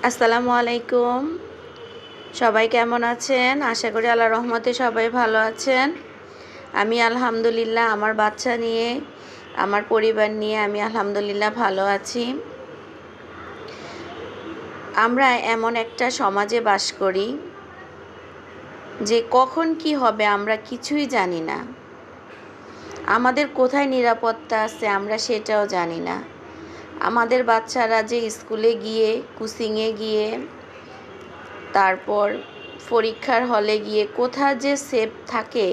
আসসালামু আলাইকুম। সবাই কেমন আছেন? আশা করি আল্লাহর রহমতে সবাই ভালো আছেন। আমি আলহামদুলিল্লাহ আমার বাচ্চা নিয়ে, আমার পরিবার নিয়ে আমি আলহামদুলিল্লাহ ভালো আছি। আমরা এমন একটা সমাজে বাস করি যে কখন কি হবে আমরা কিছুই জানি না। আমাদের কোথায় নিরাপত্তা আছে আমরা সেটাও জানি না। আমাদের বাচ্চারা যে স্কুলে গিয়ে, কোচিংয়ে গিয়ে, তারপর পরীক্ষার হলে গিয়ে কোথায় যে সেফ থাকে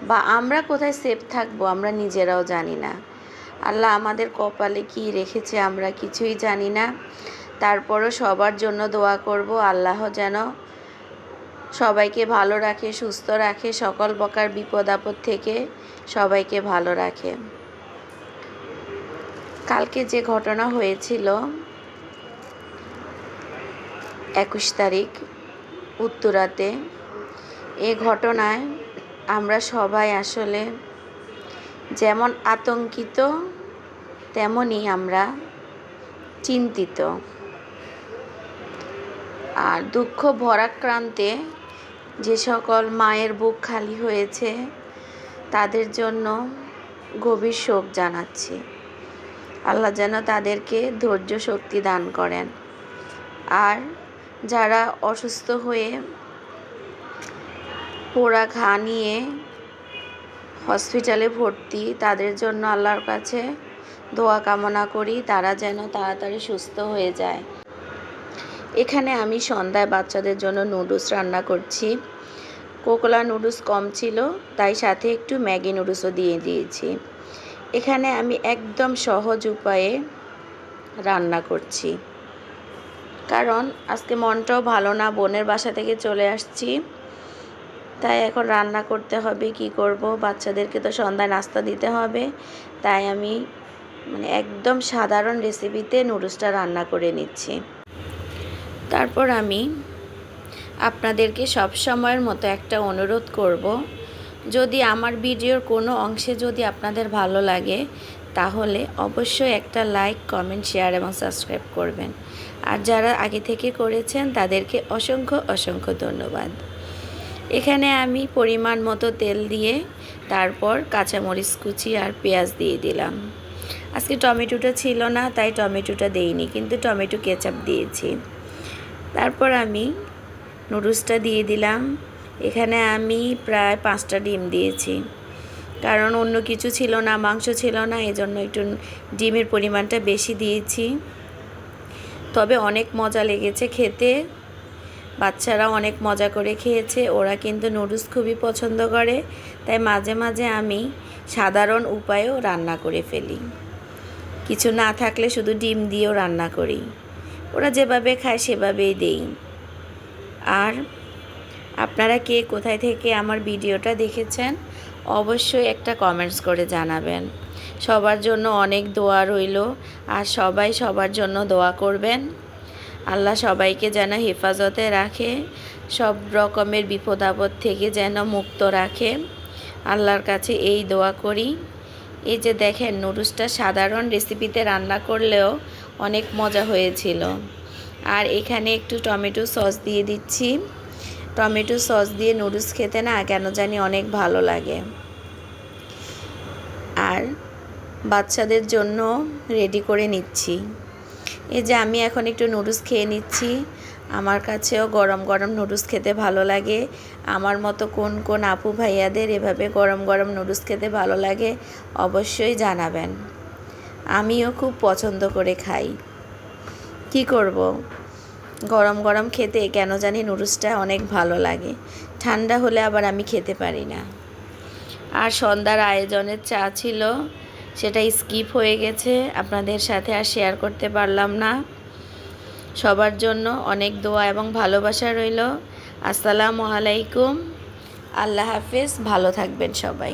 বা আমরা কোথায় সেফ থাকবো আমরা নিজেরাও জানি না। আল্লাহ আমাদের কপালে কি রেখেছে আমরা কিছুই জানি না। তারপরও সবার জন্য দোয়া করব, আল্লাহ যেন সবাইকে ভালো রাখে, সুস্থ রাখে, সকল প্রকার বিপদ আপদ থেকে সবাইকে ভালো রাখে। কালকে যে ঘটনা হয়েছিল 21 তারিখ উত্তরাতে, এ ঘটনায় আমরা সবাই আসলে যেমন আতঙ্কিত তেমনই আমরা চিন্তিত আর দুঃখ ভরাক্রান্তে যে সকল মায়ের বুক খালি হয়েছে তাদের জন্য গভীর শোক জানাচ্ছি। আল্লাহ যেন তাদেরকে ধৈর্য শক্তি দান করেন। আর যারা অসুস্থ হয়ে পোড়া ঘা নিয়ে হসপিটালে ভর্তি তাদের জন্য আল্লাহর কাছে দোয়া কামনা করি, তারা যেন তাড়াতাড়ি সুস্থ হয়ে যায়। এখানে আমি সন্ধ্যায় বাচ্চাদের জন্য নুডলস রান্না করছি। কোকোলা নুডলস কম ছিল, তাই সাথে একটু ম্যাগি নুডলসও দিয়ে দিয়েছি। এখানে আমি একদম সহজ উপায়ে রান্না করছি, কারণ আজকে মনটাও ভালো না, বোনের বাসা থেকে চলে আসছি, তাই এখন রান্না করতে হবে। কি করব, বাচ্চাদেরকে তো সন্ধ্যায় নাস্তা দিতে হবে, তাই আমি একদম সাধারণ রেসিপিতে নুডলসটা রান্না করে নিচ্ছি। তারপর আমি আপনাদেরকে সব সময়ের মতো একটা অনুরোধ করব, যদি আমার ভিডিওর কোনো অংশে যদি আপনাদের ভালো লাগে তাহলে অবশ্যই একটা লাইক, কমেন্ট, শেয়ার এবং সাবস্ক্রাইব করবেন। আর যারা আগে থেকে করেছেন তাদেরকে অসংখ্য অসংখ্য ধন্যবাদ। এখানে আমি পরিমাণ মতো তেল দিয়ে তারপর কাঁচামরিচ কুচি আর পেঁয়াজ দিয়ে দিলাম। আজকে টমেটোটা ছিল না তাই টমেটোটা দেইনি, কিন্তু টমেটো কেচাপ দিয়েছি। তারপর আমি নুডলসটা দিয়ে দিলাম। এখানে আমি প্রায় 5টা ডিম দিয়েছি, কারণ অন্য কিছু ছিল না, মাংস ছিল না, এজন্য একটু ডিমের পরিমাণটা বেশি দিয়েছি। তবে অনেক মজা লেগেছে খেতে, বাচ্চারা অনেক মজা করে খেয়েছে। ওরা কিন্তু নুডলস খুবই পছন্দ করে, তাই মাঝে মাঝে আমি সাধারণ উপায়েও রান্না করে ফেলি। কিছু না থাকলে শুধু ডিম দিয়েও রান্না করি, ওরা যেভাবে খায় সেভাবেই দেই। আর আপনারা কে কোথায় থেকে আমার ভিডিওটা দেখেছেন অবশ্যই একটা কমেন্টস করে জানাবেন। সবার জন্য অনেক দোয়া রইল, আর সবাই সবার জন্য দোয়া করবেন। আল্লাহ সবাইকে যেন হেফাজতে রাখে, সব রকমের বিপদ আপদ থেকে যেন মুক্ত রাখে, আল্লাহর কাছে এই দোয়া করি। এই যে দেখেন, নুডলসটা সাধারণ রেসিপিতে রান্না করলেও অনেক মজা হয়েছিল। আর এখানে একটু টমেটো সস দিয়ে দিচ্ছি। টমেটো সস দিয়ে নুডলস খেতে না কেন জানি অনেক ভালো লাগে। আর বাচ্চাদের জন্য রেডি করে নিচ্ছি। এই যে আমি এখন একটু নুডলস খেয়ে নিচ্ছি। আমার কাছেও গরম গরম নুডলস খেতে ভালো লাগে। আমার মতো কোন কোন আপু ভাইয়াদের এভাবে গরম গরম নুডলস খেতে ভালো লাগে অবশ্যই জানাবেন। আমিও খুব পছন্দ করে খাই। কি করব, গরম গরম খেতে কেন জানি নুডলসটা অনেক ভালো লাগে। ঠান্ডা হলে আবার আমি খেতে পারি না। আর সন্ধ্যার আয়োজনের চা ছিল, সেটা স্কিপ হয়ে গেছে, আপনাদের সাথে আর শেয়ার করতে পারলাম না। সবার জন্য অনেক দোয়া এবং ভালোবাসা রইল। আসসালামু আলাইকুম, আল্লাহ হাফেজ, ভালো থাকবেন সবাই।